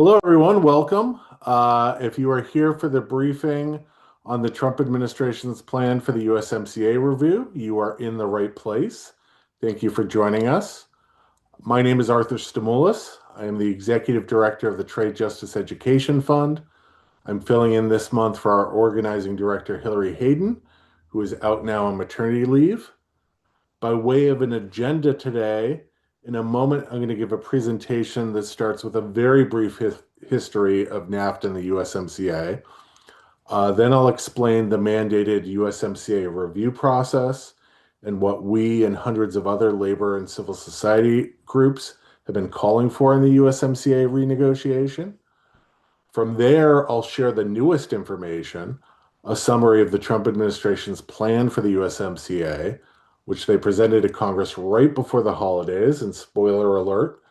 Hello, everyone. Welcome. If you are here for the briefing on the Trump administration's plan for the USMCA review, you are in the right place. Thank you for joining us. My name is Arthur Stamoulis. I am the Executive Director of the Trade Justice Education Fund. I'm filling in this month for our Organizing Director, Hillary Hayden, who is out now on maternity leave. By way of an agenda today, in a moment, I'm going to give a presentation that starts with a very brief history of NAFTA and the USMCA. Then I'll explain the mandated USMCA review process and what we and hundreds of other labor and civil society groups have been calling for in the USMCA renegotiation. From there, I'll share the newest information, a summary of the Trump administration's plan for the USMCA, which they presented to Congress right before the holidays. And spoiler alert,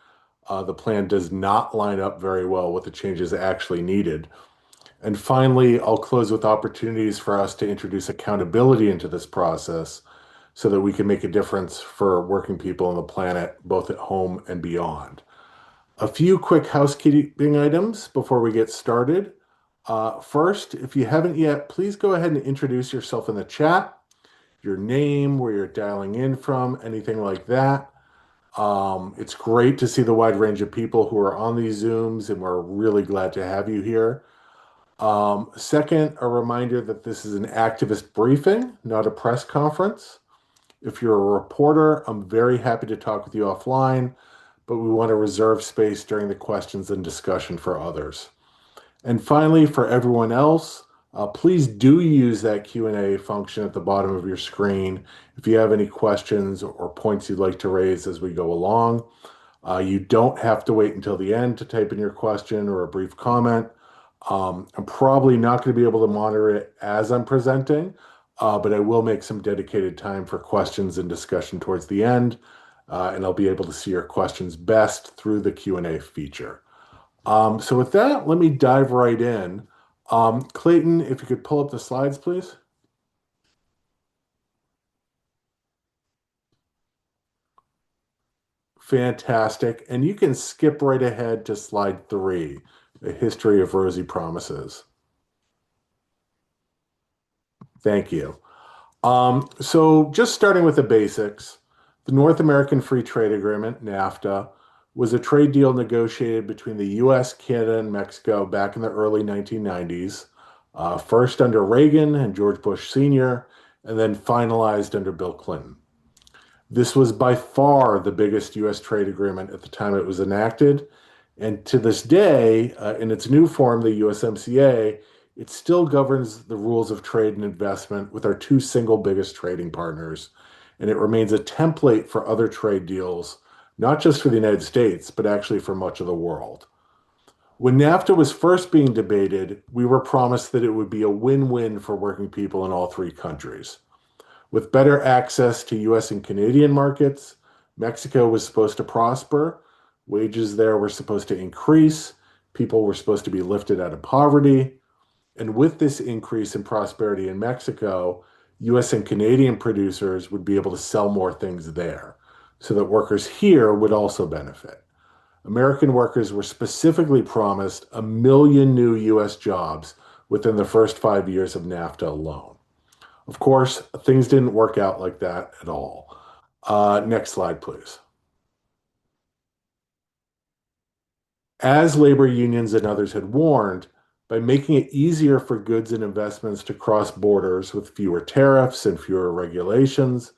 the plan does not line up very well with the changes actually needed. And finally, I'll close with opportunities for us to introduce accountability into this process so that we can make a difference for working people on the planet, both at home and beyond. A few quick housekeeping items before we get started. First, if you haven't yet, please go ahead and introduce yourself in the chat, your name, where you're dialing in from, anything like that. It's great to see the wide range of people who are on these Zooms, and we're really glad to have you here. Second, a reminder that this is an activist briefing, not a press conference. If you're a reporter, I'm very happy to talk with you offline, but we want to reserve space during the questions and discussion for others. And finally, for everyone else, please do use that Q&A function at the bottom of your screen if you have any questions or points you'd like to raise as we go along. You don't have to wait until the end to type in your question or a brief comment. I'm probably not going to be able to monitor it as I'm presenting, but I will make some dedicated time for questions and discussion towards the end, and I'll be able to see your questions best through the Q&A feature. So with that, let me dive right in. Clayton, if you could pull up the slides, please. Fantastic. And you can skip right ahead to slide 3, the history of rosy promises. Thank you. So just starting with the basics, the North American Free Trade Agreement, NAFTA, was a trade deal negotiated between the US, Canada, and Mexico back in the early 1990s, first under Reagan and George Bush Sr., and then finalized under Bill Clinton. This was by far the biggest US trade agreement at the time it was enacted, and to this day, in its new form, the USMCA, it still governs the rules of trade and investment with our two single biggest trading partners, and it remains a template for other trade deals, not just for the United States, but actually for much of the world. When NAFTA was first being debated, we were promised that it would be a win-win for working people in all three countries. With better access to US and Canadian markets, Mexico was supposed to prosper, wages there were supposed to increase, people were supposed to be lifted out of poverty, and with this increase in prosperity in Mexico, US and Canadian producers would be able to sell more things there, so that workers here would also benefit. American workers were specifically promised 1 million new US jobs within the first 5 years of NAFTA alone. Of course, things didn't work out like that at all. Next slide, please. As labor unions and others had warned, by making it easier for goods and investments to cross borders with fewer tariffs and fewer regulations,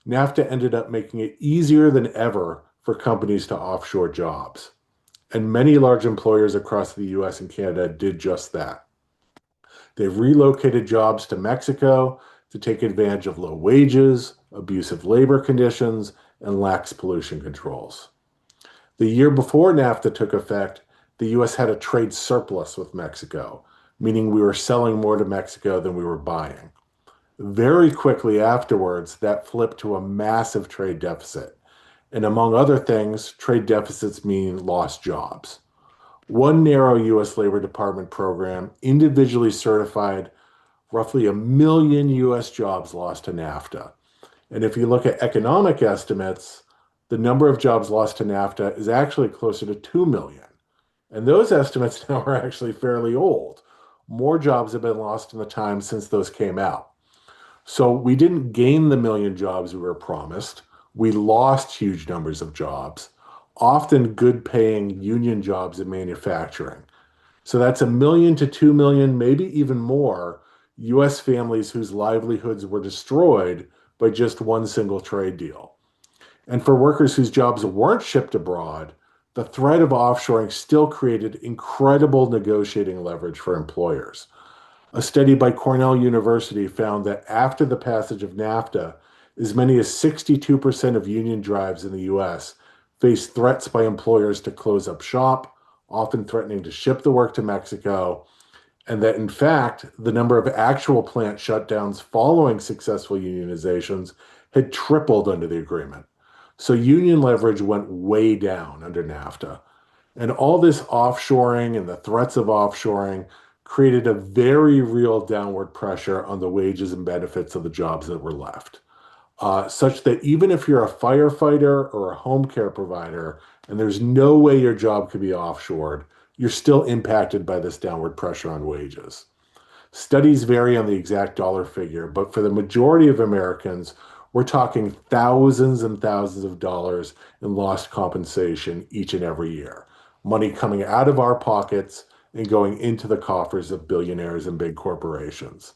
NAFTA ended up making it easier than ever for companies to offshore jobs. And many large employers across the US and Canada did just that. They relocated jobs to Mexico to take advantage of low wages, abusive labor conditions, and lax pollution controls. The year before NAFTA took effect, the US had a trade surplus with Mexico, meaning we were selling more to Mexico than we were buying. Very quickly afterwards, that flipped to a massive trade deficit. And among other things, trade deficits mean lost jobs. One narrow US Labor Department program individually certified roughly 1 million US jobs lost to NAFTA. And if you look at economic estimates, the number of jobs lost to NAFTA is actually closer to 2 million. And those estimates now are actually fairly old. More jobs have been lost in the time since those came out. So we didn't gain the million jobs we were promised. We lost huge numbers of jobs, often good paying union jobs in manufacturing. So that's 1 million to 2 million, maybe even more, US families whose livelihoods were destroyed by just one single trade deal. And for workers whose jobs weren't shipped abroad, the threat of offshoring still created incredible negotiating leverage for employers. A study by Cornell University found that after the passage of NAFTA, as many as 62% of union drives in the US faced threats by employers to close up shop, often threatening to ship the work to Mexico, and that in fact, the number of actual plant shutdowns following successful unionizations had tripled under the agreement. So union leverage went way down under NAFTA. And all this offshoring and the threats of offshoring created a very real downward pressure on the wages and benefits of the jobs that were left, such that even if you're a firefighter or a home care provider and there's no way your job could be offshored, you're still impacted by this downward pressure on wages. Studies vary on the exact dollar figure, but for the majority of Americans, we're talking thousands and thousands of dollars in lost compensation each and every year. Money coming out of our pockets and going into the coffers of billionaires and big corporations.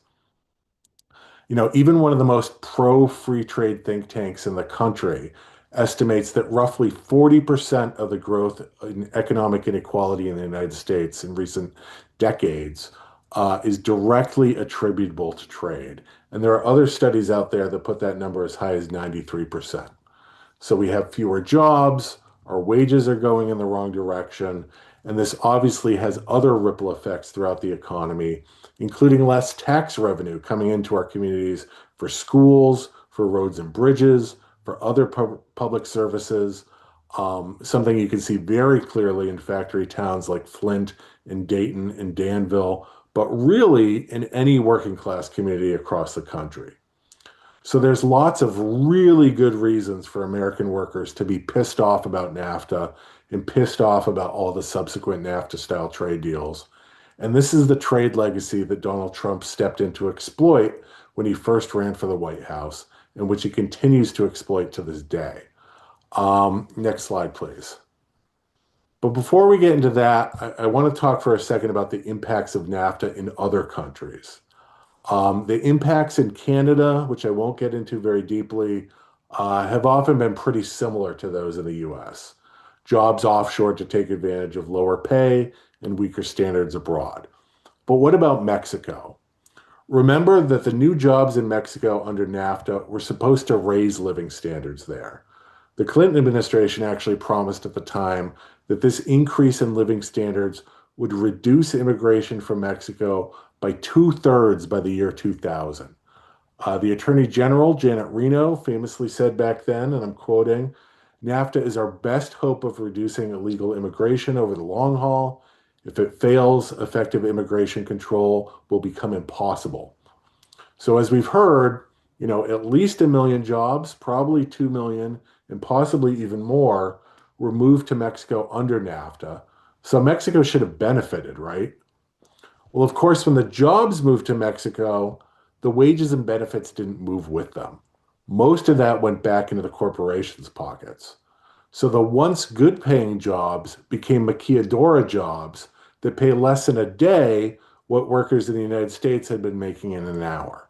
Even one of the most pro free trade think tanks in the country estimates that roughly 40% of the growth in economic inequality in the United States in recent decades is directly attributable to trade. And there are other studies out there that put that number as high as 93%. So we have fewer jobs, our wages are going in the wrong direction, and this obviously has other ripple effects throughout the economy, including less tax revenue coming into our communities for schools, for roads and bridges, for other public services. Something you can see very clearly in factory towns like Flint and Dayton and Danville, but really in any working class community across the country. So there's lots of really good reasons for American workers to be pissed off about NAFTA and pissed off about all the subsequent NAFTA style trade deals. And this is the trade legacy that Donald Trump stepped in to exploit when he first ran for the White House, and which he continues to exploit to this day. Next slide, please. But before we get into that, I want to talk for a second about the impacts of NAFTA in other countries. The impacts in Canada, which I won't get into very deeply, have often been pretty similar to those in the US. Jobs offshore to take advantage of lower pay and weaker standards abroad. But what about Mexico? Remember that the new jobs in Mexico under NAFTA were supposed to raise living standards there. The Clinton administration actually promised at the time that this increase in living standards would reduce immigration from Mexico by 2/3 by the year 2000. The Attorney General, Janet Reno, famously said back then, and I'm quoting, NAFTA is our best hope of reducing illegal immigration over the long haul. If it fails, effective immigration control will become impossible. So as we've heard, at least 1 million jobs, probably 2 million, and possibly even more were moved to Mexico under NAFTA. So Mexico should have benefited, right? Well, of course, when the jobs moved to Mexico, the wages and benefits didn't move with them. Most of that went back into the corporations' pockets. So the once good paying jobs became maquiladora jobs that pay less in a day what workers in the United States had been making in an hour.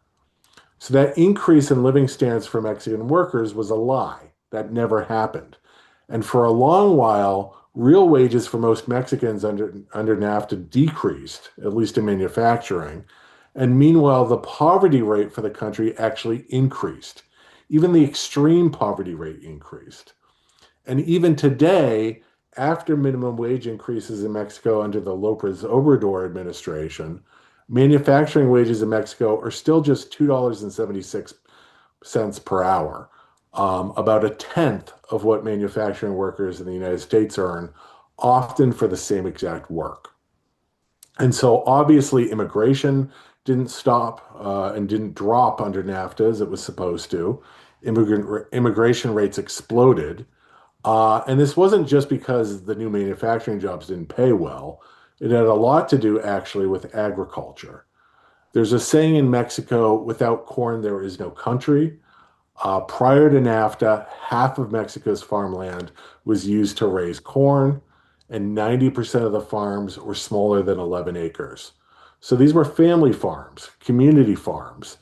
So that increase in living standards for Mexican workers was a lie. That never happened. And for a long while, real wages for most Mexicans under NAFTA decreased, at least in manufacturing. And meanwhile, the poverty rate for the country actually increased. Even the extreme poverty rate increased. And even today, after minimum wage increases in Mexico under the Lopez Obrador administration, manufacturing wages in Mexico are still just $2.76 per hour, about a tenth of what manufacturing workers in the United States earn, often for the same exact work. And so obviously immigration didn't stop and didn't drop under NAFTA as it was supposed to. Immigration rates exploded. And this wasn't just because the new manufacturing jobs didn't pay well. It had a lot to do actually with agriculture. There's a saying in Mexico, without corn, there is no country. Prior to NAFTA, half of Mexico's farmland was used to raise corn, and 90% of the farms were smaller than 11 acres. So these were family farms, community farms.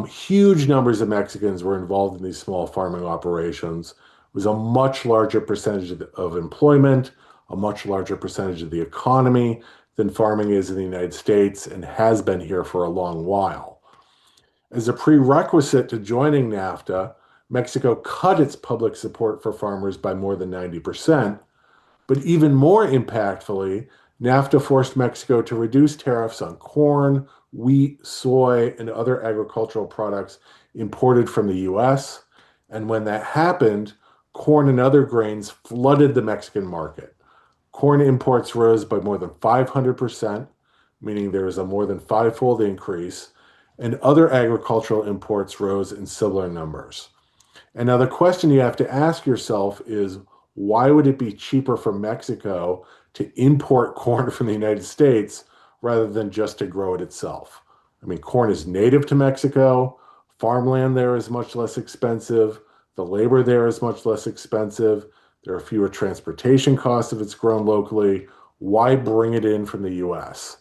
Huge numbers of Mexicans were involved in these small farming operations. It was a much larger percentage of employment, a much larger percentage of the economy than farming is in the United States and has been here for a long while. As a prerequisite to joining NAFTA, Mexico cut its public support for farmers by more than 90%. But even more impactfully, NAFTA forced Mexico to reduce tariffs on corn, wheat, soy, and other agricultural products imported from the US. And when that happened, corn and other grains flooded the Mexican market. Corn imports rose by more than 500%, meaning there was a more than fivefold increase, and other agricultural imports rose in similar numbers. And now the question you have to ask yourself is, why would it be cheaper for Mexico to import corn from the United States rather than just to grow it itself? I mean, corn is native to Mexico. Farmland there is much less expensive. The labor there is much less expensive. There are fewer transportation costs if it's grown locally. Why bring it in from the US?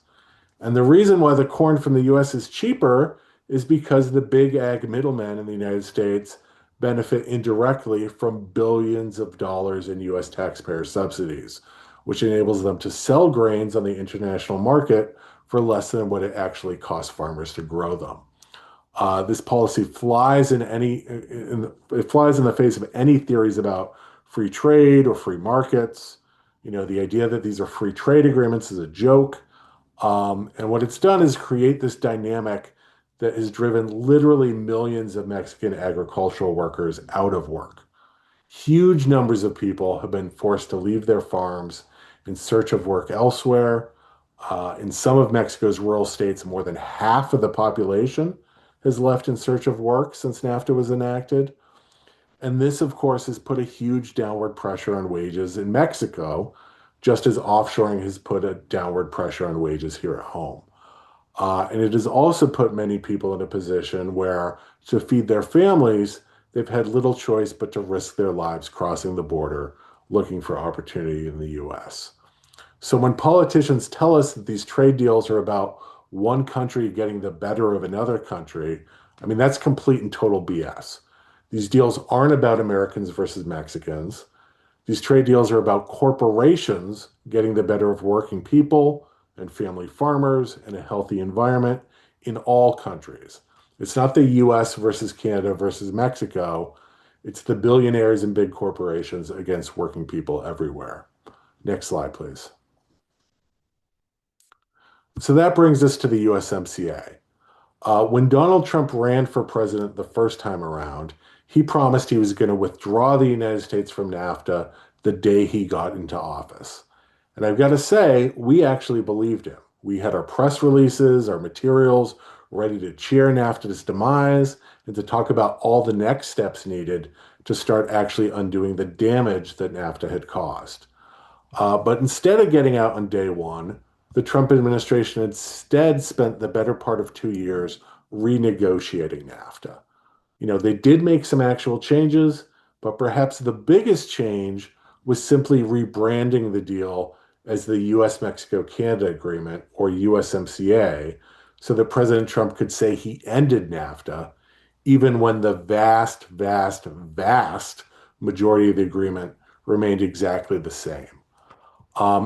And the reason why the corn from the US is cheaper is because the big ag middlemen in the United States benefit indirectly from billions of dollars in US taxpayer subsidies, which enables them to sell grains on the international market for less than what it actually costs farmers to grow them. This policy flies it flies in the face of any theories about free trade or free markets. You know, the idea that these are free trade agreements is a joke. And what it's done is create this dynamic that has driven literally millions of Mexican agricultural workers out of work. Huge numbers of people have been forced to leave their farms in search of work elsewhere. In some of Mexico's rural states, more than half of the population has left in search of work since NAFTA was enacted. And this, of course, has put a huge downward pressure on wages in Mexico, just as offshoring has put a downward pressure on wages here at home. And it has also put many people in a position where, to feed their families, they've had little choice but to risk their lives crossing the border looking for opportunity in the US. So when politicians tell us that these trade deals are about one country getting the better of another country, I mean, that's complete and total BS. These deals aren't about Americans versus Mexicans. These trade deals are about corporations getting the better of working people and family farmers and a healthy environment in all countries. It's not the US versus Canada versus Mexico. It's the billionaires and big corporations against working people everywhere. Next slide, please. So that brings us to the USMCA. When Donald Trump ran for president the first time around, he promised he was going to withdraw the United States from NAFTA the day he got into office. And I've got to say, we actually believed him. We had our press releases, our materials ready to cheer NAFTA's demise and to talk about all the next steps needed to start actually undoing the damage that NAFTA had caused. But instead of getting out on day one, the Trump administration instead spent the better part of 2 years renegotiating NAFTA. You know, they did make some actual changes, but perhaps the biggest change was simply rebranding the deal as the US-Mexico-Canada Agreement, or USMCA, so that President Trump could say he ended NAFTA, even when the vast, vast, vast majority of the agreement remained exactly the same.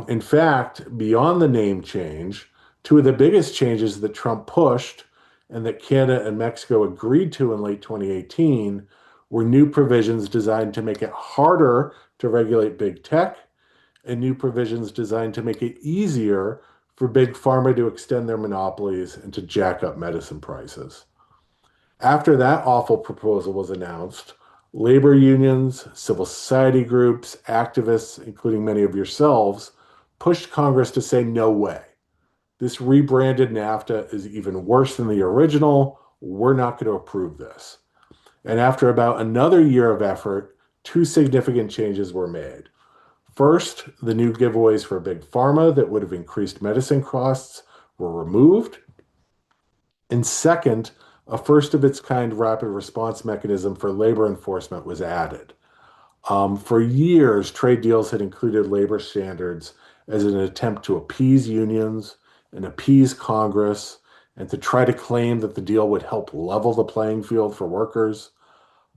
In fact, beyond the name change, two of the biggest changes that Trump pushed and that Canada and Mexico agreed to in late 2018 were new provisions designed to make it harder to regulate big tech and new provisions designed to make it easier for big pharma to extend their monopolies and to jack up medicine prices. After that awful proposal was announced, labor unions, civil society groups, activists, including many of yourselves, pushed Congress to say no way. This rebranded NAFTA is even worse than the original. We're not going to approve this. And after about another year of effort, two significant changes were made. First, the new giveaways for Big Pharma that would have increased medicine costs were removed. And second, a first of its kind rapid response mechanism for labor enforcement was added. For years, trade deals had included labor standards as an attempt to appease unions and appease Congress and to try to claim that the deal would help level the playing field for workers.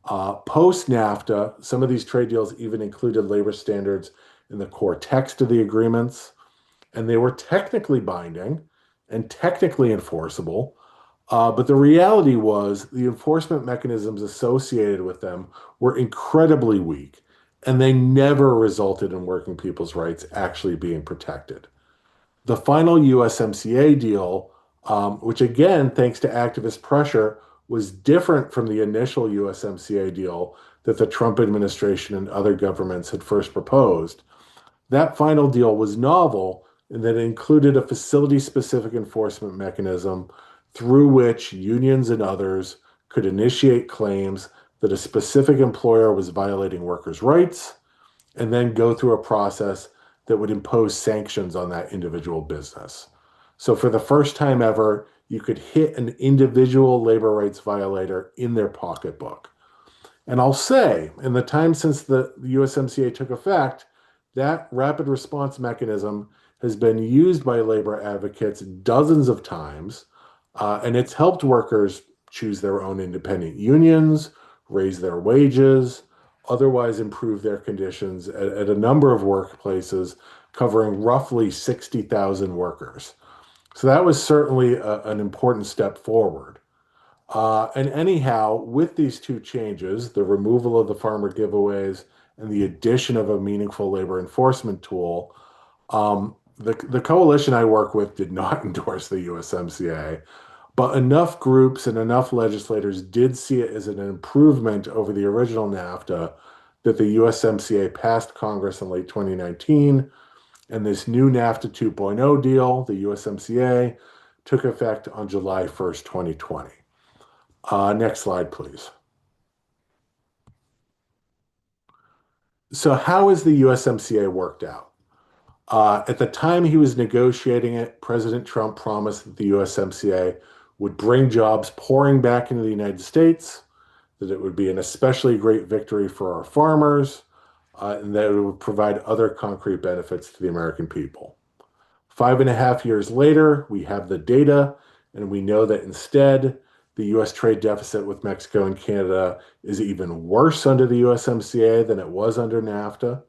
Post NAFTA, some of these trade deals even included labor standards in the core text of the agreements, and they were technically binding and technically enforceable. But the reality was the enforcement mechanisms associated with them were incredibly weak, and they never resulted in working people's rights actually being protected. The final USMCA deal, which again, thanks to activist pressure, was different from the initial USMCA deal that the Trump administration and other governments had first proposed. That final deal was novel in that it included a facility-specific enforcement mechanism through which unions and others could initiate claims that a specific employer was violating workers' rights and then go through a process that would impose sanctions on that individual business. So for the first time ever, you could hit an individual labor rights violator in their pocketbook. And I'll say, in the time since the USMCA took effect, that rapid response mechanism has been used by labor advocates dozens of times, and it's helped workers choose their own independent unions, raise their wages, otherwise improve their conditions at a number of workplaces covering roughly 60,000 workers. So that was certainly an important step forward. And anyhow, with these two changes, the removal of the farmer giveaways and the addition of a meaningful labor enforcement tool, the coalition I work with did not endorse the USMCA, but enough groups and enough legislators did see it as an improvement over the original NAFTA that the USMCA passed Congress in late 2019, and this new NAFTA 2.0 deal, the USMCA, took effect on July 1st, 2020. Next slide, please. So how has the USMCA worked out? At the time he was negotiating it, President Trump promised that the USMCA would bring jobs pouring back into the United States, that it would be an especially great victory for our farmers, and that it would provide other concrete benefits to the American people. 5.5 years later, we have the data, and we know that instead, the U.S. trade deficit with Mexico and Canada is even worse under the USMCA than it was under NAFTA.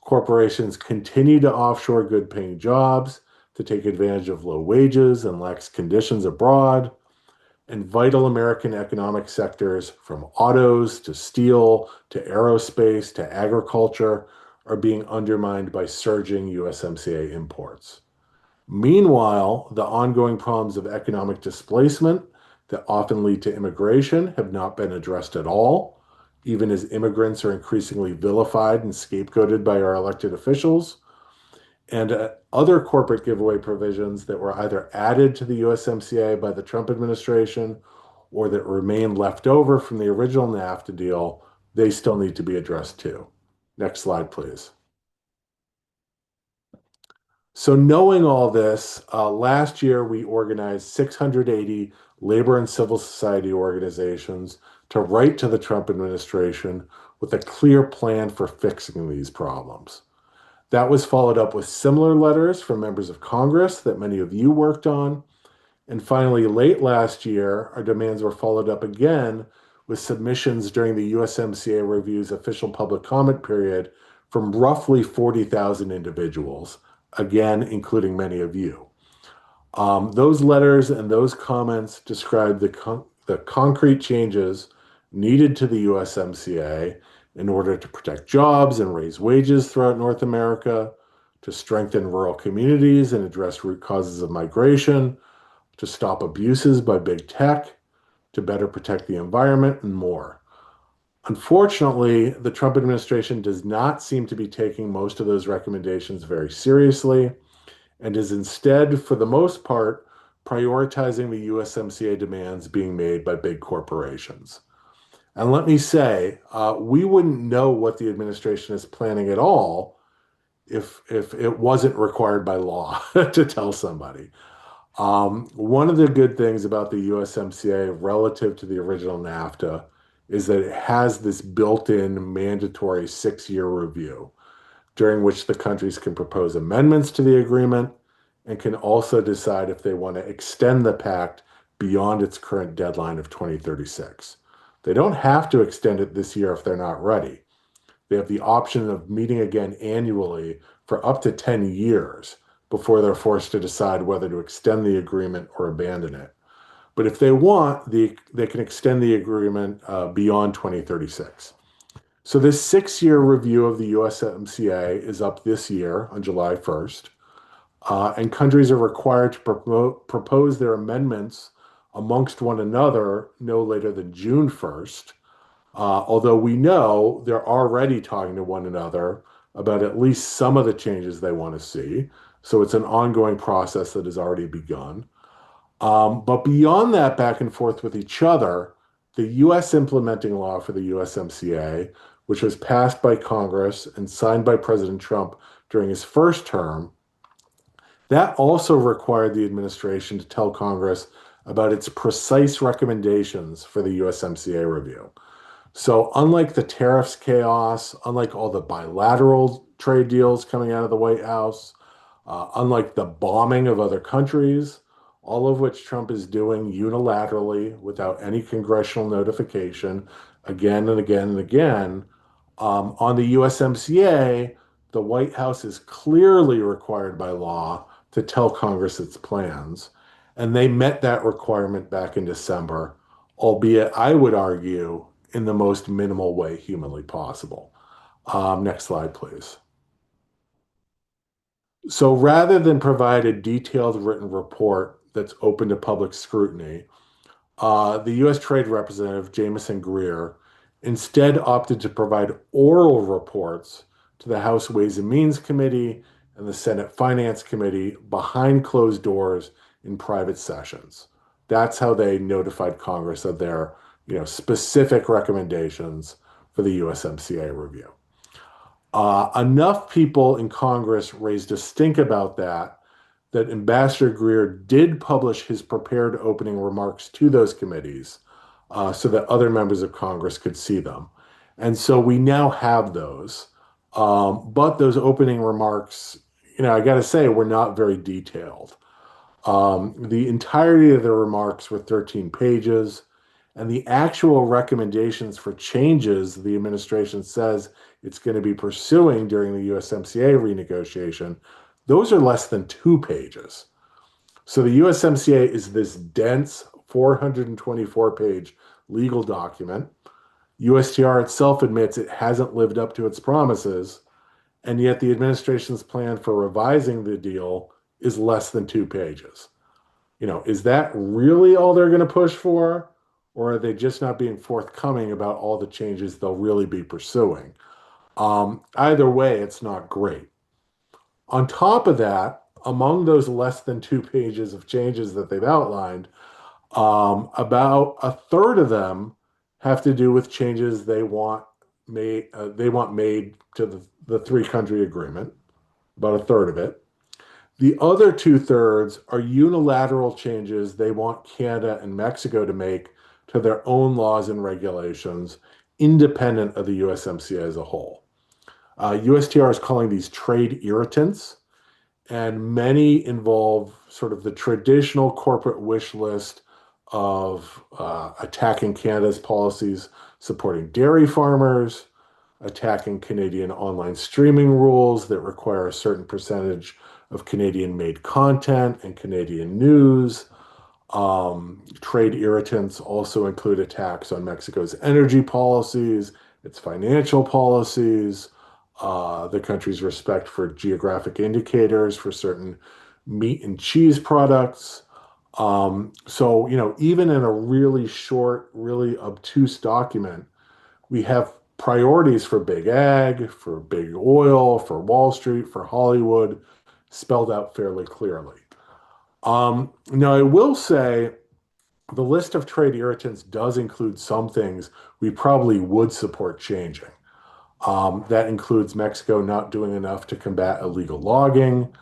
Corporations continue to offshore good-paying jobs to take advantage of low wages and lax conditions abroad. And vital American economic sectors, from autos to steel to aerospace to agriculture, are being undermined by surging USMCA imports. Meanwhile, the ongoing problems of economic displacement that often lead to immigration have not been addressed at all, even as immigrants are increasingly vilified and scapegoated by our elected officials. And other corporate giveaway provisions that were either added to the USMCA by the Trump administration or that remain left over from the original NAFTA deal, they still need to be addressed too. Next slide, please. So knowing all this, last year we organized 680 labor and civil society organizations to write to the Trump administration with a clear plan for fixing these problems. That was followed up with similar letters from members of Congress that many of you worked on. And finally, late last year, our demands were followed up again with submissions during the USMCA review's official public comment period from roughly 40,000 individuals, again, including many of you. Those letters and those comments describe the concrete changes needed to the USMCA in order to protect jobs and raise wages throughout North America, to strengthen rural communities and address root causes of migration, to stop abuses by big tech, to better protect the environment, and more. Unfortunately, the Trump administration does not seem to be taking most of those recommendations very seriously and is instead, for the most part, prioritizing the USMCA demands being made by big corporations. And let me say, we wouldn't know what the administration is planning at all if it wasn't required by law to tell somebody. One of the good things about the USMCA relative to the original NAFTA is that it has this built-in mandatory 6-year review during which the countries can propose amendments to the agreement and can also decide if they want to extend the pact beyond its current deadline of 2036. They don't have to extend it this year if they're not ready. They have the option of meeting again annually for up to 10 years before they're forced to decide whether to extend the agreement or abandon it. But if they want, they can extend the agreement beyond 2036. So this 6-year review of the USMCA is up this year on July 1st, and countries are required to propose their amendments amongst one another no later than June 1st. Although we know they're already talking to one another about at least some of the changes they want to see. So it's an ongoing process that has already begun. But beyond that back and forth with each other, the US implementing law for the USMCA, which was passed by Congress and signed by President Trump during his first term, that also required the administration to tell Congress about its precise recommendations for the USMCA review. So, unlike the tariffs chaos, unlike all the bilateral trade deals coming out of the White House, unlike the bombing of other countries, all of which Trump is doing unilaterally without any congressional notification again and again and again, on the USMCA, the White House is clearly required by law to tell Congress its plans. And they met that requirement back in December, albeit, I would argue, in the most minimal way humanly possible. Next slide, please. So rather than provide a detailed written report that's open to public scrutiny, the U.S. Trade Representative Jamieson Greer instead opted to provide oral reports to the House Ways and Means Committee and the Senate Finance Committee behind closed doors in private sessions. That's how they notified Congress of their, specific recommendations for the USMCA review. Enough people in Congress raised a stink about that Ambassador Greer did publish his prepared opening remarks to those committees so that other members of Congress could see them. And so we now have those. But those opening remarks, I got to say, were not very detailed. The entirety of the remarks were 13 pages, and the actual recommendations for changes the administration says it's going to be pursuing during the USMCA renegotiation, those are less than 2 pages. So the USMCA is this dense 424-page legal document. USTR itself admits it hasn't lived up to its promises, and yet the administration's plan for revising the deal is less than 2 pages. Is that really all they're going to push for? Or are they just not being forthcoming about all the changes they'll really be pursuing? Either way, it's not great. On top of that, among those less than 2 pages of changes that they've outlined, about a third of them have to do with changes they want made to the three-country agreement, about a third of it. The other 2/3 are unilateral changes they want Canada and Mexico to make to their own laws and regulations, independent of the USMCA as a whole. USTR is calling these trade irritants, and many involve sort of the traditional corporate wish list of attacking Canada's policies supporting dairy farmers, attacking Canadian online streaming rules that require a certain percentage of Canadian-made content and Canadian news. Trade irritants also include attacks on Mexico's energy policies, its financial policies, the country's respect for geographic indicators for certain meat and cheese products. So, even in a really short, really obtuse document, we have priorities for big ag, for big oil, for Wall Street, for Hollywood, spelled out fairly clearly. Now, I will say The list of trade irritants does include some things we probably would support changing. That includes Mexico not doing enough to combat illegal logging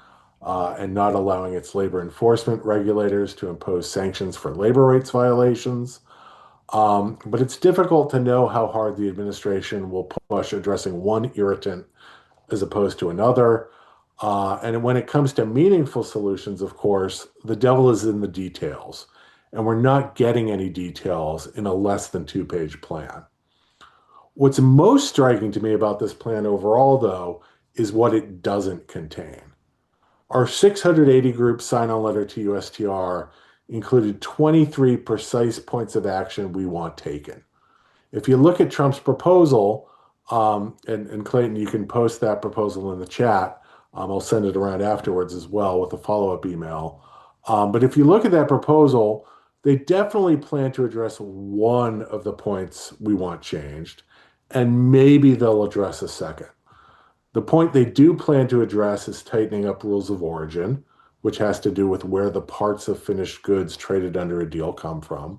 and not allowing its labor enforcement regulators to impose sanctions for labor rights violations. But it's difficult to know how hard the administration will push addressing one irritant as opposed to another. And when it comes to meaningful solutions, of course, the devil is in the details. And we're not getting any details in a less than two-page plan. What's most striking to me about this plan overall, though, is what it doesn't contain. Our 680 group sign-on letter to USTR included 23 precise points of action we want taken. If you look at Trump's proposal, and Clayton, you can post that proposal in the chat. I'll send it around afterwards as well with a follow-up email. But if you look at that proposal, they definitely plan to address one of the points we want changed, and maybe they'll address a second. The point they do plan to address is tightening up rules of origin, which has to do with where the parts of finished goods traded under a deal come from.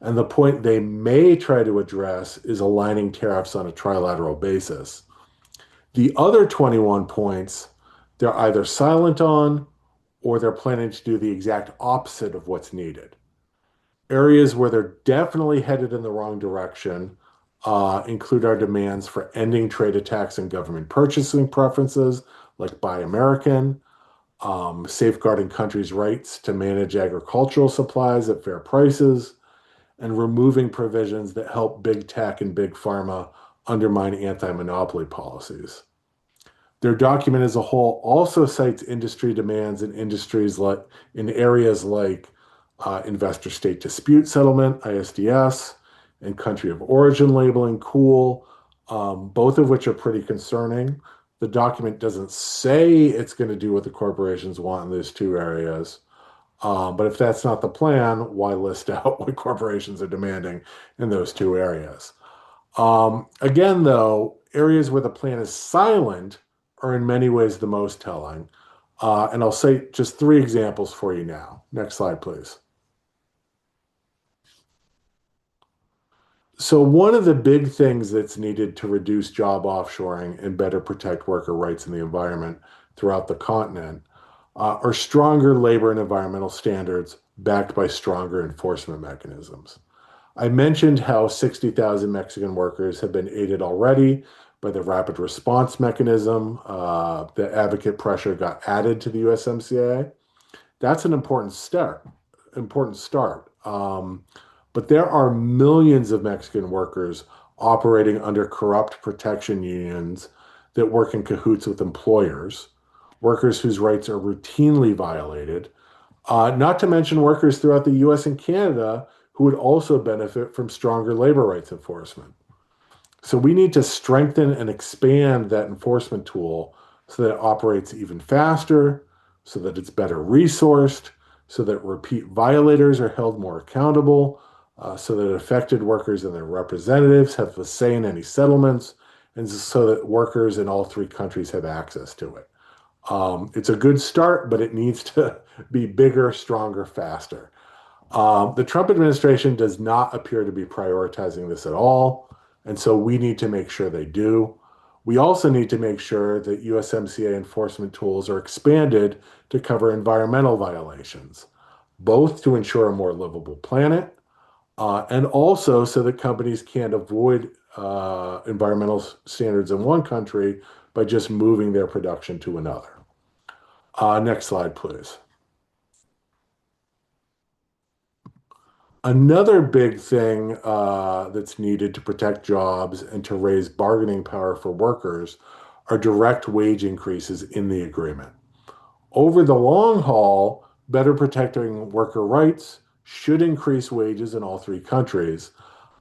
And the point they may try to address is aligning tariffs on a trilateral basis. The other 21 points, they're either silent on or they're planning to do the exact opposite of what's needed. Areas where they're definitely headed in the wrong direction include our demands for ending trade attacks and government purchasing preferences, like Buy American, safeguarding countries' rights to manage agricultural supplies at fair prices, and removing provisions that help big tech and big pharma undermine anti-monopoly policies. Their document as a whole also cites industry demands in industries like in areas like investor state dispute settlement, ISDS, and country of origin labeling, cool, both of which are pretty concerning. The document doesn't say it's going to do what the corporations want in those two areas. But if that's not the plan, why list out what corporations are demanding in those two areas? Again, though, areas where the plan is silent are in many ways the most telling. And I'll say just three examples for you now. Next slide, please. So one of the big things that's needed to reduce job offshoring and better protect worker rights and the environment throughout the continent are stronger labor and environmental standards backed by stronger enforcement mechanisms. I mentioned how 60,000 Mexican workers have been aided already by the rapid response mechanism. The advocate pressure got added to the USMCA. That's an important start. But there are millions of Mexican workers operating under corrupt protection unions that work in cahoots with employers, workers whose rights are routinely violated, not to mention workers throughout the US and Canada who would also benefit from stronger labor rights enforcement. So we need to strengthen and expand that enforcement tool so that it operates even faster, so that it's better resourced, so that repeat violators are held more accountable, so that affected workers and their representatives have a say in any settlements, and so that workers in all three countries have access to it. It's a good start, but it needs to be bigger, stronger, faster. The Trump administration does not appear to be prioritizing this at all, and so we need to make sure they do. We also need to make sure that USMCA enforcement tools are expanded to cover environmental violations, both to ensure a more livable planet and also so that companies can't avoid environmental standards in one country by just moving their production to another. Next slide, please. Another big thing that's needed to protect jobs and to raise bargaining power for workers are direct wage increases in the agreement. Over the long haul, better protecting worker rights should increase wages in all three countries,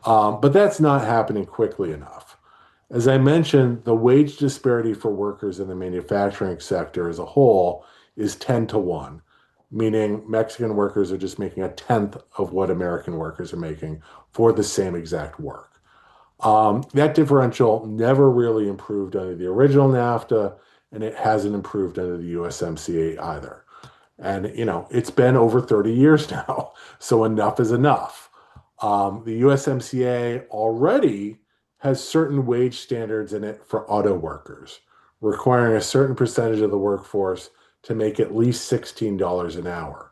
but that's not happening quickly enough. As I mentioned, the wage disparity for workers in the manufacturing sector as a whole is 10 to 1, meaning Mexican workers are just making a tenth of what American workers are making for the same exact work. That differential never really improved under the original NAFTA, and it hasn't improved under the USMCA either. And, it's been over 30 years now. So enough is enough. The USMCA already has certain wage standards in it for auto workers, requiring a certain percentage of the workforce to make at least $16 an hour.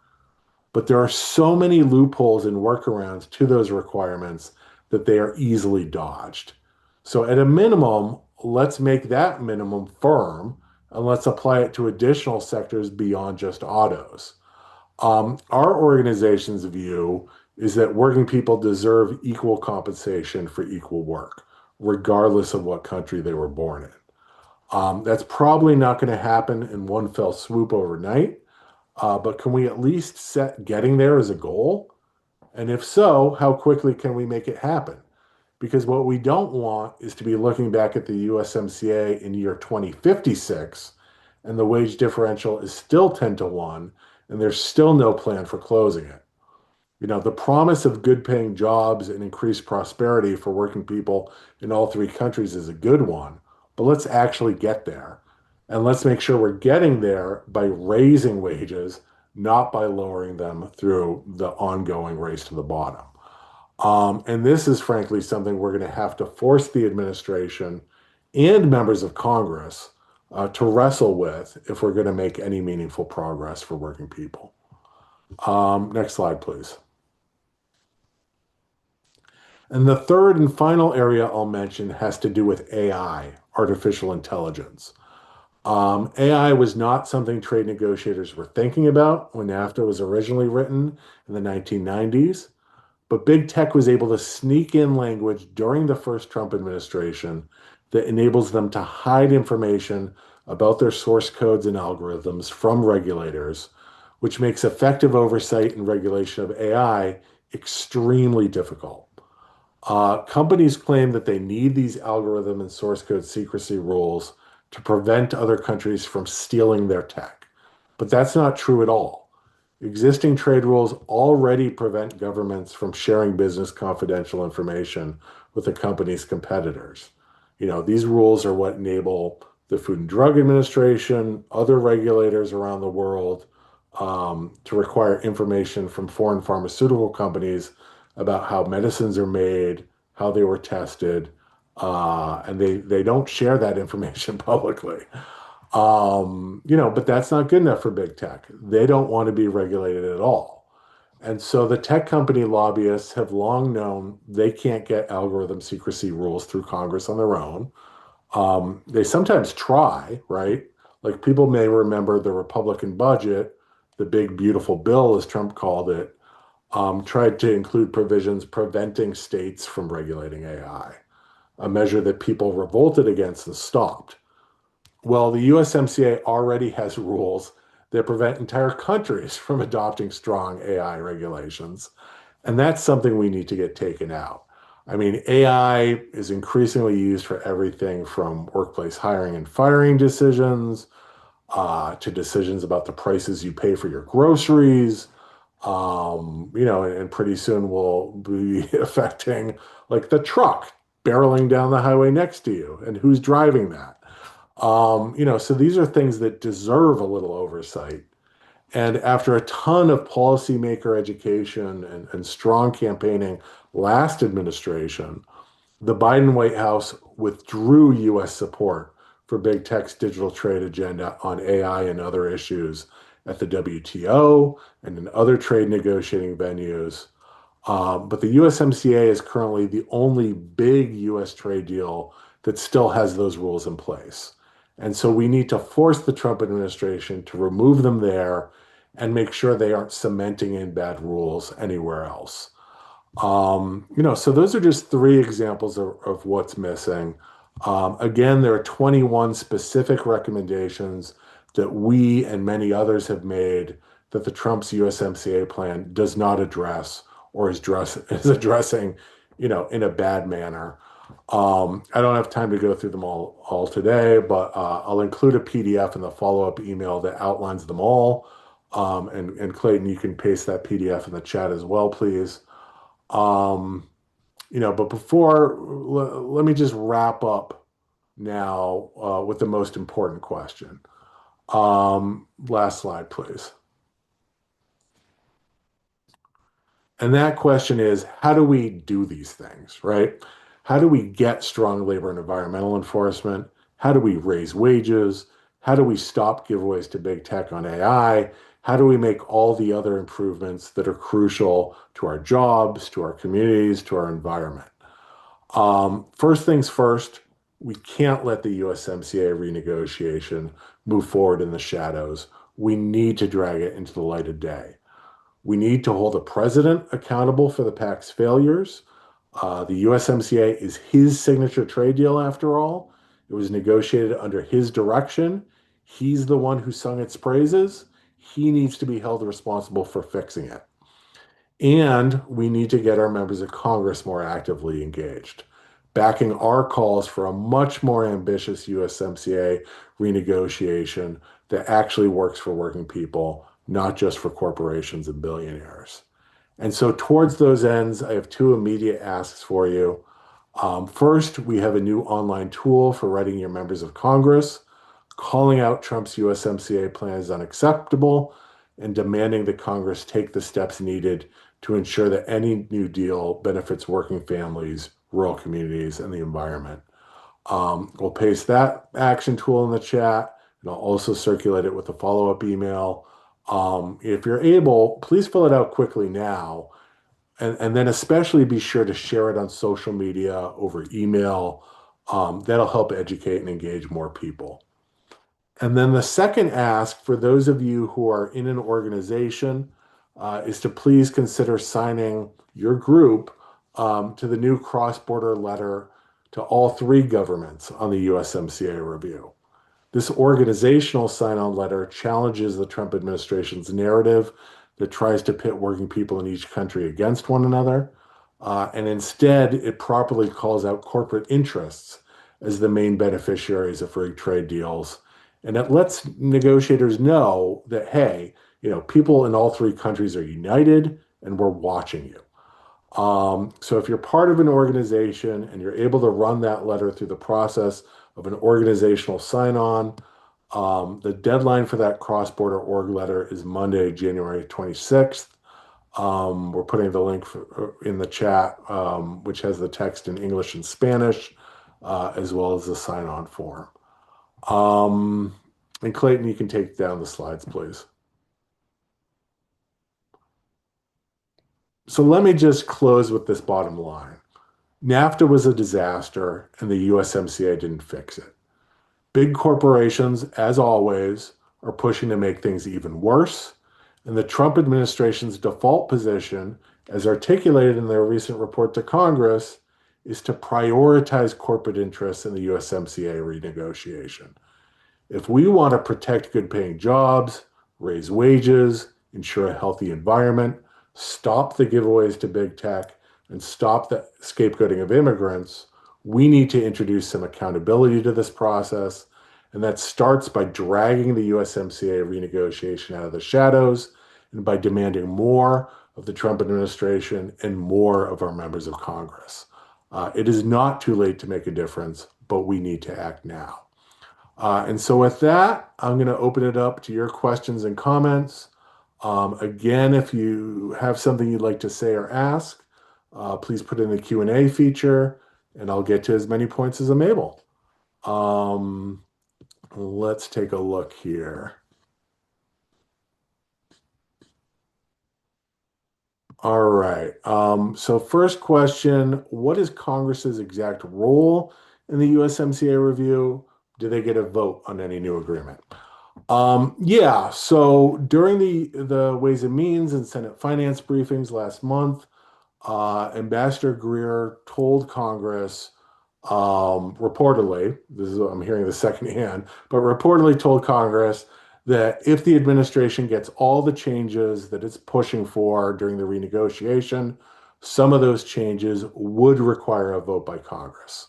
But there are so many loopholes and workarounds to those requirements that they are easily dodged. So, at a minimum, let's make that minimum firm and let's apply it to additional sectors beyond just autos. Our organization's view is that working people deserve equal compensation for equal work, regardless of what country they were born in. That's probably not going to happen in one fell swoop overnight, but can we at least set getting there as a goal? And if so, how quickly can we make it happen? Because what we don't want is to be looking back at the USMCA in year 2056 and the wage differential is still 10 to 1 and there's still no plan for closing it. The promise of good paying jobs and increased prosperity for working people in all three countries is a good one, but let's actually get there. And let's make sure we're getting there by raising wages, not by lowering them through the ongoing race to the bottom. And this is frankly something we're going to have to force the administration and members of Congress to wrestle with if we're going to make any meaningful progress for working people. Next slide, please. And the third and final area I'll mention has to do with AI, artificial intelligence. AI was not something trade negotiators were thinking about when NAFTA was originally written in the 1990s, but big tech was able to sneak in language during the first Trump administration that enables them to hide information about their source codes and algorithms from regulators, which makes effective oversight and regulation of AI extremely difficult. Companies claim that they need these algorithm and source code secrecy rules to prevent other countries from stealing their tech. But that's not true at all. Existing trade rules already prevent governments from sharing business confidential information with a company's competitors. These rules are what enable the Food and Drug Administration, other regulators around the world, to require information from foreign pharmaceutical companies about how medicines are made, how they were tested, and they don't share that information publicly. But that's not good enough for big tech. They don't want to be regulated at all. And so the tech company lobbyists have long known they can't get algorithm secrecy rules through Congress on their own. They sometimes try, right? Like people may remember the Republican budget, the big beautiful bill, as Trump called it, tried to include provisions preventing states from regulating AI, a measure that people revolted against and stopped. Well, the USMCA already has rules that prevent entire countries from adopting strong AI regulations. And that's something we need to get taken out. I mean, AI is increasingly used for everything from workplace hiring and firing decisions to decisions about the prices you pay for your groceries. And pretty soon will be affecting like the truck barreling down the highway next to you and who's driving that. So these are things that deserve a little oversight. And after a ton of policymaker education and strong campaigning last administration, the Biden White House withdrew U.S. support for big tech's digital trade agenda on AI and other issues at the WTO and in other trade negotiating venues. But the USMCA is currently the only big U.S. trade deal that still has those rules in place. And so we need to force the Trump administration to remove them there and make sure they aren't cementing in bad rules anywhere else. So those are just three examples of what's missing. Again, there are 21 specific recommendations that we and many others have made that the Trump's USMCA plan does not address or is addressing, in a bad manner. I don't have time to go through them all today, but I'll include a PDF in the follow-up email that outlines them all. And Clayton, you can paste that PDF in the chat as well, please. But let me just wrap up now with the most important question. Last slide, please. And that question is, how do we do these things, right? How do we get strong labor and environmental enforcement? How do we raise wages? How do we stop giveaways to big tech on AI? How do we make all the other improvements that are crucial to our jobs, to our communities, to our environment? First things first, we can't let the USMCA renegotiation move forward in the shadows. We need to drag it into the light of day. We need to hold the president accountable for the pact's failures. The USMCA is his signature trade deal, after all. It was negotiated under his direction. He's the one who sung its praises. He needs to be held responsible for fixing it. And we need to get our members of Congress more actively engaged, backing our calls for a much more ambitious USMCA renegotiation that actually works for working people, not just for corporations and billionaires. And so, towards those ends, I have two immediate asks for you. First, we have a new online tool for writing your members of Congress, calling out Trump's USMCA plan as unacceptable and demanding that Congress take the steps needed to ensure that any new deal benefits working families, rural communities, and the environment. We'll paste that action tool in the chat, and I'll also circulate it with a follow-up email. If you're able, please fill it out quickly now, and then especially be sure to share it on social media, over email. That'll help educate and engage more people. And then the second ask for those of you who are in an organization is to please consider signing your group to the new cross-border letter to all three governments on the USMCA review. This organizational sign-on letter challenges the Trump administration's narrative that tries to pit working people in each country against one another. And instead, it properly calls out corporate interests as the main beneficiaries of free trade deals. And it lets negotiators know that, hey, people in all three countries are united and we're watching you. So if you're part of an organization and you're able to run that letter through the process of an organizational sign-on, the deadline for that cross-border org letter is Monday, January 26th. We're putting the link in the chat, which has the text in English and Spanish, as well as the sign-on form. And Clayton, you can take down the slides, please. So let me just close with this bottom line. NAFTA was a disaster, and the USMCA didn't fix it. Big corporations, as always, are pushing to make things even worse, and the Trump administration's default position, as articulated in their recent report to Congress, is to prioritize corporate interests in the USMCA renegotiation. If we want to protect good-paying jobs, raise wages, ensure a healthy environment, stop the giveaways to big tech, and stop the scapegoating of immigrants, we need to introduce some accountability to this process. And that starts by dragging the USMCA renegotiation out of the shadows and by demanding more of the Trump administration and more of our members of Congress. It is not too late to make a difference, but we need to act now. And so with that, I'm going to open it up to your questions and comments. Again, if you have something you'd like to say or ask, please put in the Q&A feature, and I'll get to as many points as I'm able. Let's take a look here. All right. So first question, what is Congress's exact role in the USMCA review? Do they get a vote on any new agreement? Yeah, so during the Ways and Means and Senate Finance briefings last month, Ambassador Greer told Congress, reportedly, I'm hearing this secondhand, but reportedly told Congress that if the administration gets all the changes that it's pushing for during the renegotiation, some of those changes would require a vote by Congress.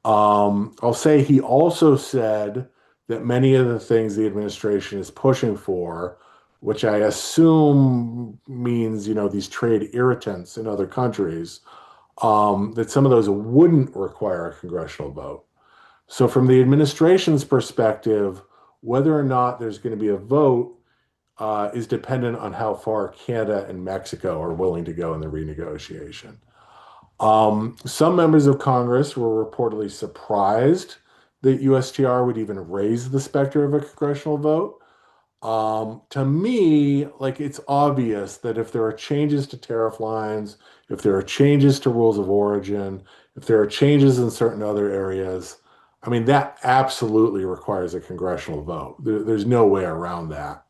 I'll say he also said that many of the things the administration is pushing for, which I assume means, these trade irritants in other countries, that some of those wouldn't require a congressional vote. So from the administration's perspective, whether or not there's going to be a vote is dependent on how far Canada and Mexico are willing to go in the renegotiation. Some members of Congress were reportedly surprised that USTR would even raise the specter of a congressional vote. To me, like it's obvious that if there are changes to tariff lines, if there are changes to rules of origin, if there are changes in certain other areas, I mean, that absolutely requires a congressional vote. There's no way around that.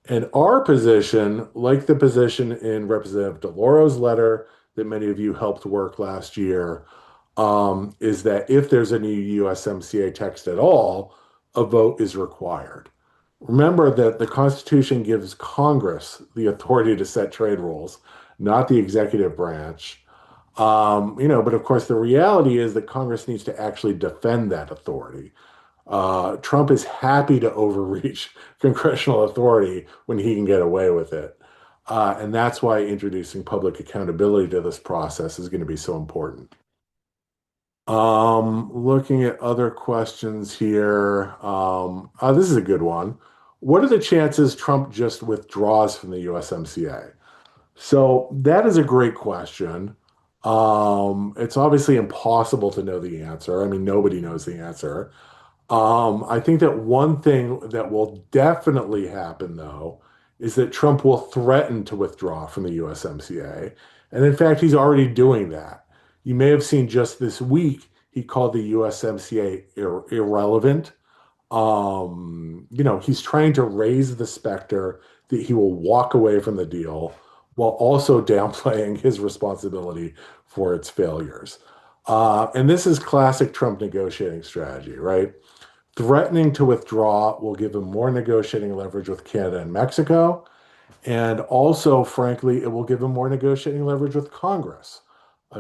And our position, like the position in Representative DeLauro's letter that many of you helped work last year, is that if there's a new USMCA text at all, a vote is required. Remember that the Constitution gives Congress the authority to set trade rules, not the executive branch. But of course, the reality is that Congress needs to actually defend that authority. Trump is happy to overreach congressional authority when he can get away with it. And that's why introducing public accountability to this process is going to be so important. Looking at other questions here. This is a good one. What are the chances Trump just withdraws from the USMCA? So that is a great question. It's obviously impossible to know the answer. I mean, nobody knows the answer. I think that one thing that will definitely happen, though, is that Trump will threaten to withdraw from the USMCA. And in fact, he's already doing that. You may have seen just this week, he called the USMCA irrelevant. He's trying to raise the specter that he will walk away from the deal while also downplaying his responsibility for its failures. And this is classic Trump negotiating strategy, right? Threatening to withdraw will give him more negotiating leverage with Canada and Mexico. And also, frankly, it will give him more negotiating leverage with Congress.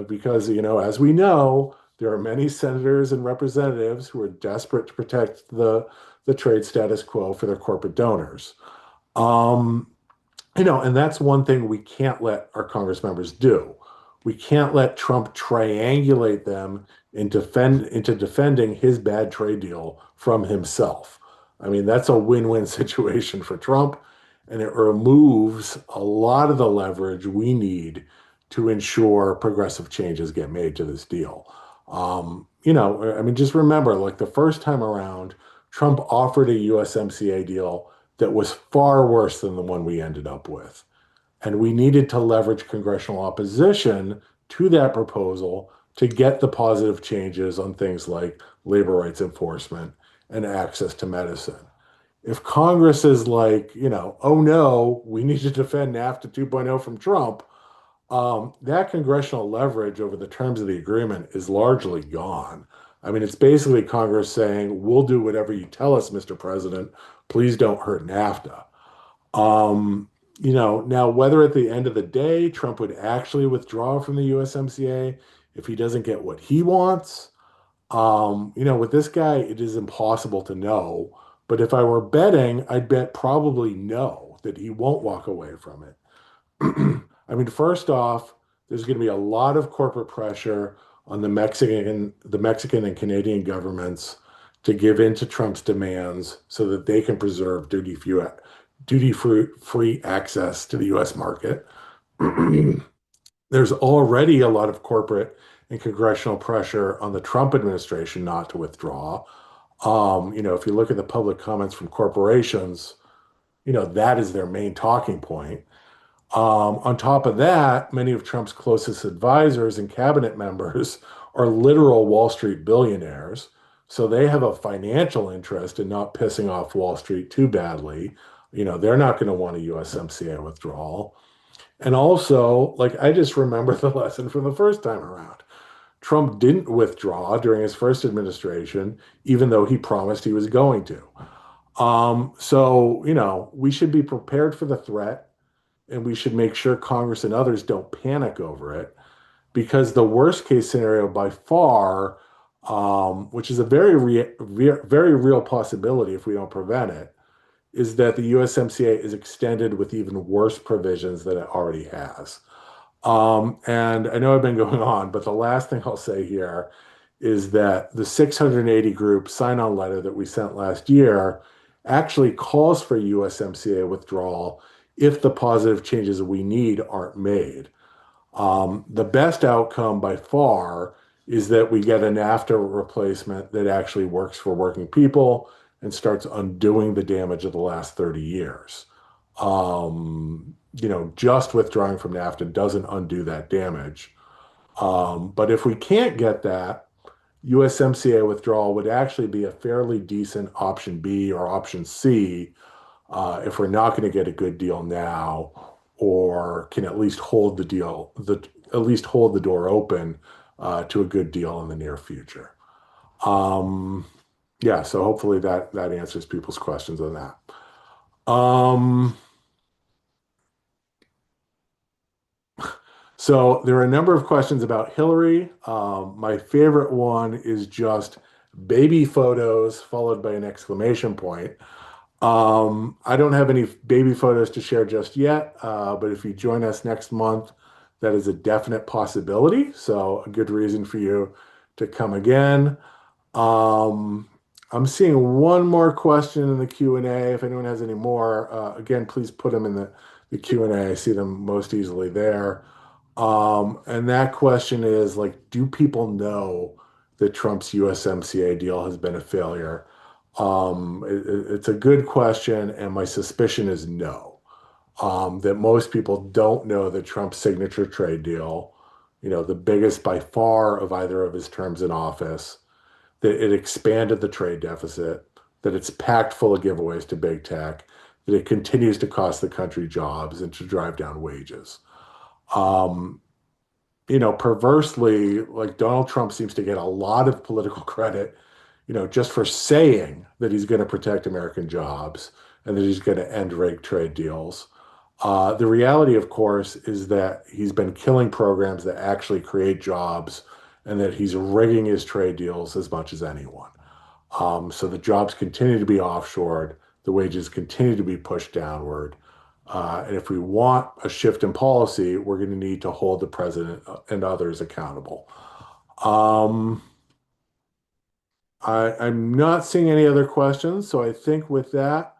Because, as we know, there are many senators and representatives who are desperate to protect the trade status quo for their corporate donors. Um, and that's one thing we can't let our Congress members do. We can't let Trump triangulate them into defending his bad trade deal from himself. I mean, that's a win-win situation for Trump, and it removes a lot of the leverage we need to ensure progressive changes get made to this deal. I mean, just remember, like the first time around, Trump offered a USMCA deal that was far worse than the one we ended up with. And we needed to leverage congressional opposition to that proposal to get the positive changes on things like labor rights enforcement and access to medicine. If Congress is like, oh no, we need to defend NAFTA 2.0 from Trump, that congressional leverage over the terms of the agreement is largely gone. I mean, it's basically Congress saying, we'll do whatever you tell us, Mr. President. Please don't hurt NAFTA. Now whether at the end of the day Trump would actually withdraw from the USMCA if he doesn't get what he wants, with this guy, it is impossible to know. But if I were betting, I'd bet probably no, that he won't walk away from it. I mean, first off, there's going to be a lot of corporate pressure on the Mexican and Canadian governments to give in to Trump's demands so that they can preserve duty-free access to the U.S. market. There's already a lot of corporate and congressional pressure on the Trump administration not to withdraw. If you look at the public comments from corporations, that is their main talking point. On top of that, many of Trump's closest advisors and cabinet members are literal Wall Street billionaires. So they have a financial interest in not pissing off Wall Street too badly. They're not going to want a USMCA withdrawal. And also, like, I just remember the lesson from the first time around. Trump didn't withdraw during his first administration, even though he promised he was going to. We should be prepared for the threat, and we should make sure Congress and others don't panic over it, because the worst case scenario by far, which is a very real possibility if we don't prevent it, is that the USMCA is extended with even worse provisions than it already has. And I know I've been going on, but the last thing I'll say here is that the 680 group sign-on letter that we sent last year actually calls for USMCA withdrawal if the positive changes we need aren't made. The best outcome by far is that we get a NAFTA replacement that actually works for working people and starts undoing the damage of the last 30 years. Just withdrawing from NAFTA doesn't undo that damage. But if we can't get that, USMCA withdrawal would actually be a fairly decent option B or option C if we're not going to get a good deal now, or can at least hold at least hold the door open to a good deal in the near future. Um, yeah, so hopefully that answers people's questions on that. Um, so there are a number of questions about Hillary. My favorite one is just baby photos followed by an exclamation point. I don't have any baby photos to share just yet, but if you join us next month, that is a definite possibility. So a good reason for you to come again. Um, I'm seeing one more question in the Q&A. If anyone has any more, again, please put them in the Q&A. I see them most easily there. And that question is like, do people know that Trump's USMCA deal has been a failure? It's a good question, and my suspicion is no. That most people don't know that Trump's signature trade deal, the biggest by far of either of his terms in office, that it expanded the trade deficit, that it's packed full of giveaways to big tech, that it continues to cost the country jobs and to drive down wages. Um, Perversely, like Donald Trump seems to get a lot of political credit, just for saying that he's going to protect American jobs and that he's going to end rigged trade deals. The reality, of course, is that he's been killing programs that actually create jobs and that he's rigging his trade deals as much as anyone. So the jobs continue to be offshored, the wages continue to be pushed downward. And if we want a shift in policy, we're going to need to hold the president and others accountable. Um, I'm not seeing any other questions, so I think with that,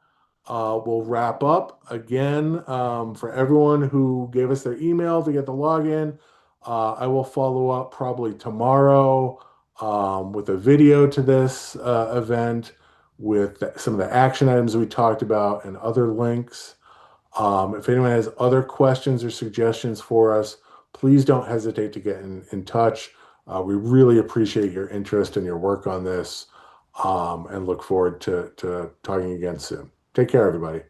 we'll wrap up. Again, for everyone who gave us their email to get the login, I will follow up probably tomorrow with a video to this event with some of the action items we talked about and other links. If anyone has other questions or suggestions for us, please don't hesitate to get in touch. We really appreciate your interest and your work on this, and look forward to talking again soon. Take care, everybody.